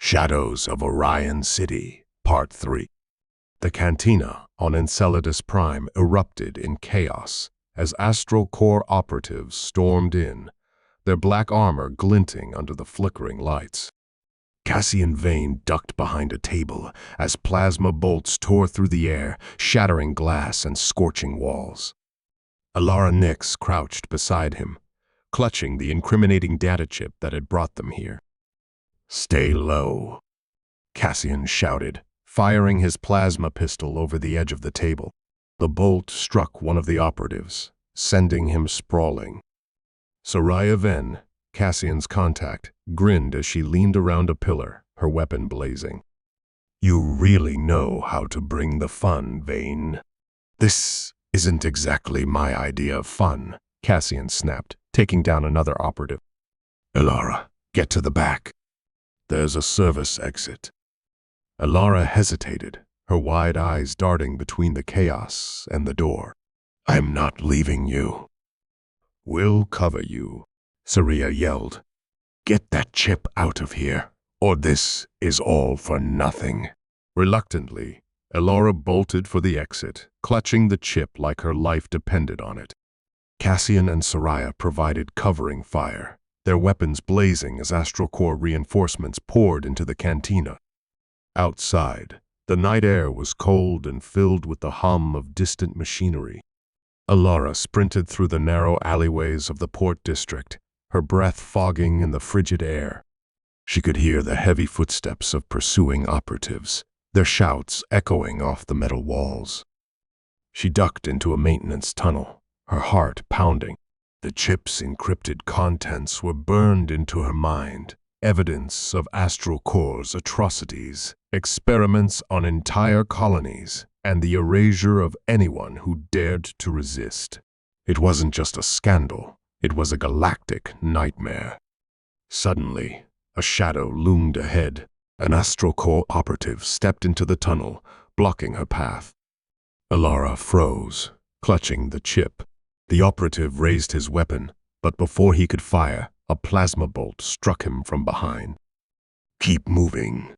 Shadows of Orion City, Part 3. The cantina on Enceladus Prime erupted in chaos as AstralCorp operatives stormed in, their black armor glinting under the flickering lights. Cassian Vayne ducked behind a table as plasma bolts tore through the air, shattering glass and scorching walls. Elara Nyx crouched beside him, clutching the incriminating data chip that had brought them here. "Stay low," Cassian shouted, firing his plasma pistol over the edge of the table. The bolt struck one of the operatives, sending him sprawling. Saria Ven, Cassian's contact, grinned as she leaned around a pillar, her weapon blazing. "You really know how to bring the fun, Vayne." "This isn't exactly my idea of fun," Cassian snapped, taking down another operative. "Elara, get to the back. There's a service exit." Elara hesitated, her wide eyes darting between the chaos and the door. "I'm not leaving you." "We'll cover you," Saria yelled. "Get that chip out of here, or this is all for nothing." Reluctantly, Elara bolted for the exit, clutching the chip like her life depended on it. Cassian and Saria provided covering fire, their weapons blazing as AstralCorp reinforcements poured into the cantina. Outside, the night air was cold and filled with the hum of distant machinery. Elara sprinted through the narrow alleyways of the port district, her breath fogging in the frigid air. She could hear the heavy footsteps of pursuing operatives, their shouts echoing off the metal walls. She ducked into a maintenance tunnel, her heart pounding. The chip's encrypted contents were burned into her mind, evidence of AstralCorp's atrocities, experiments on entire colonies, and the erasure of anyone who dared to resist. It wasn't just a scandal, it was a galactic nightmare. Suddenly, a shadow loomed ahead. An AstralCorp operative stepped into the tunnel, blocking her path. Elara froze, clutching the chip. The operative raised his weapon, but before he could fire, a plasma bolt struck him from behind. "Keep moving,"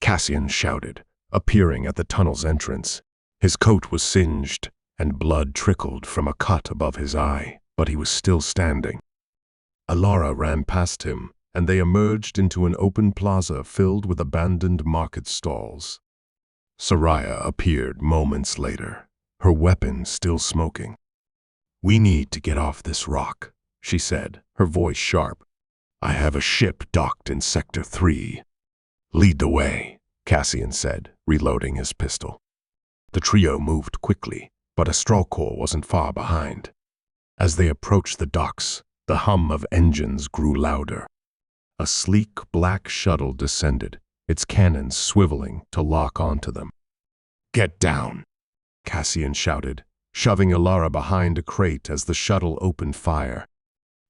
Cassian shouted, appearing at the tunnel's entrance. His coat was singed, and blood trickled from a cut above his eye, but he was still standing. Elara ran past him, and they emerged into an open plaza filled with abandoned market stalls. Saria appeared moments later, her weapon still smoking. "We need to get off this rock," she said, her voice sharp. "I have a ship docked in Sector 3. "Lead the way," Cassian said, reloading his pistol. The trio moved quickly, but AstralCorp wasn't far behind. As they approached the docks, the hum of engines grew louder. A sleek black shuttle descended, its cannons swiveling to lock onto them. "Get down," Cassian shouted, shoving Elara behind a crate as the shuttle opened fire.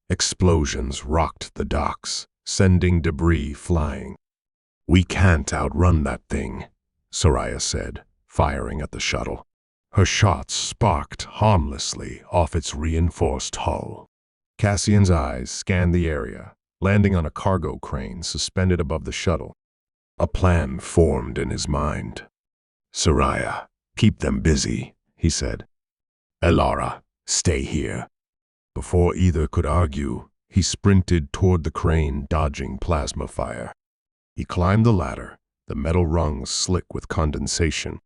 Explosions rocked the docks, sending debris flying. "We can't outrun that thing," Saria said, firing at the shuttle. Her shots sparked harmlessly off its reinforced hull. Cassian's eyes scanned the area, landing on a cargo crane suspended above the shuttle. A plan formed in his mind. "Saria, keep them busy," he said. "Elara, stay here." Before either could argue, he sprinted toward the crane, dodging plasma fire. He climbed the ladder, the metal rungs slick with condensation.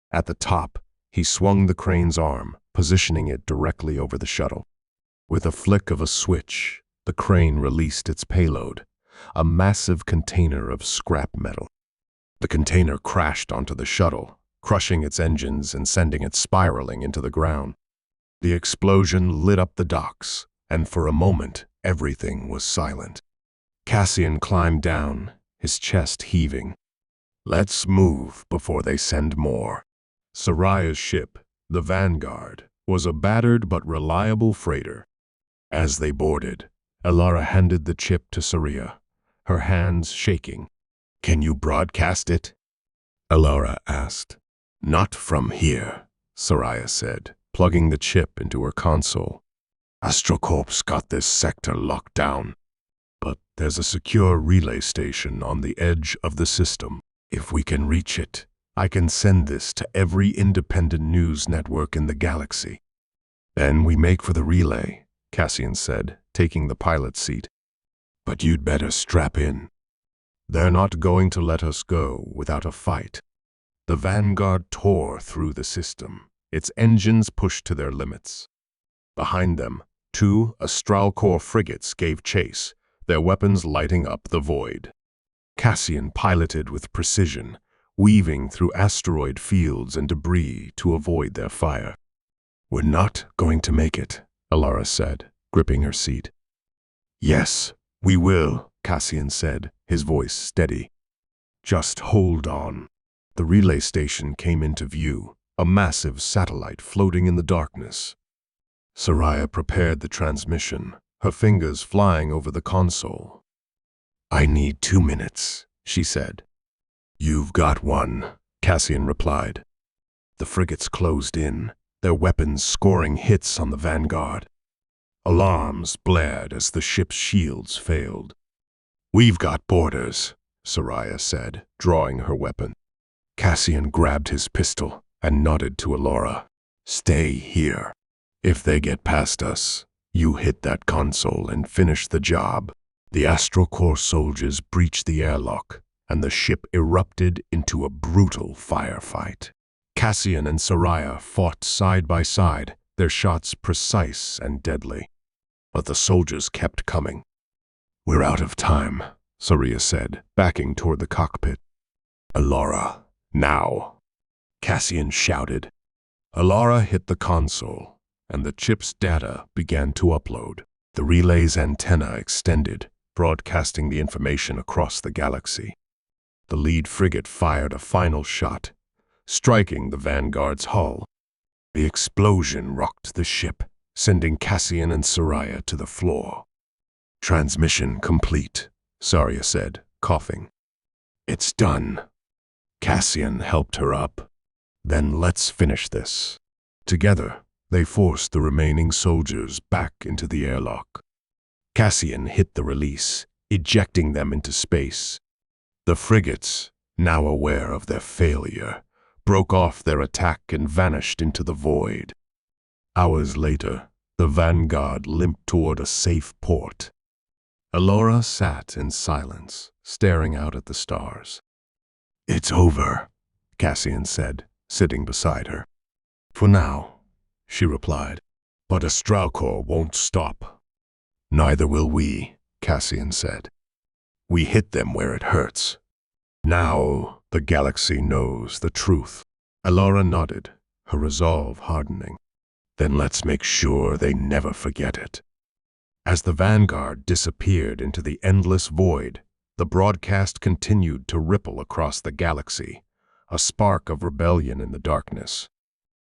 At the top, he swung the crane's arm, positioning it directly over the shuttle. With a flick of a switch, the crane released its payload, a massive container of scrap metal. The container crashed onto the shuttle, crushing its engines and sending it spiraling into the ground. The explosion lit up the docks, and for a moment, everything was silent. Cassian climbed down, his chest heaving. "Let's move before they send more." Saria's ship, the Vanguard, was a battered but reliable freighter. As they boarded, Elara handed the chip to Saria, her hands shaking. "Can you broadcast it?" Elara asked. "Not from here," Saria said, plugging the chip into her console. "AstralCorp's got this sector locked down." But there's a secure relay station on the edge of the system. If we can reach it, I can send this to every independent news network in the galaxy. Then we make for the relay, Cassian said, taking the pilot seat. But you'd better strap in. They're not going to let us go without a fight. The Vanguard tore through the system, its engines pushed to their limits. Behind them, 2 AstralCorp frigates gave chase, their weapons lighting up the void. Cassian piloted with precision, weaving through asteroid fields and debris to avoid their fire. We're not going to make it, Elara said, gripping her seat. Yes, we will, Cassian said, his voice steady. Just hold on. The relay station came into view, a massive satellite floating in the darkness. Saria prepared the transmission, her fingers flying over the console. I need 2 minutes, she said. You've got 1, Cassian replied. The frigates closed in, their weapons scoring hits on the Vanguard. Alarms blared as the ship's shields failed. We've got boarders, Saria said, drawing her weapon. Cassian grabbed his pistol and nodded to Elara. Stay here. If they get past us, you hit that console and finish the job. The AstralCorp soldiers breached the airlock, and the ship erupted into a brutal firefight. Cassian and Saria fought side by side, their shots precise and deadly. But the soldiers kept coming. We're out of time, Saria said, backing toward the cockpit. Elara, now! Cassian shouted. Elara hit the console, and the chip's data began to upload. The relay's antenna extended, broadcasting the information across the galaxy. The lead frigate fired a final shot, striking the Vanguard's hull. The explosion rocked the ship, sending Cassian and Saria to the floor. Transmission complete, Saria said, coughing. It's done. Cassian helped her up. Then let's finish this. Together, they forced the remaining soldiers back into the airlock. Cassian hit the release, ejecting them into space. The frigates, now aware of their failure, broke off their attack and vanished into the void. Hours later, the Vanguard limped toward a safe port. Elara sat in silence, staring out at the stars. It's over, Cassian said, sitting beside her. For now, she replied, but AstralCorp won't stop. Neither will we, Cassian said. We hit them where it hurts. Now the galaxy knows the truth. Elara nodded, her resolve hardening. Then let's make sure they never forget it. As the Vanguard disappeared into the endless void, the broadcast continued to ripple across the galaxy, a spark of rebellion in the darkness.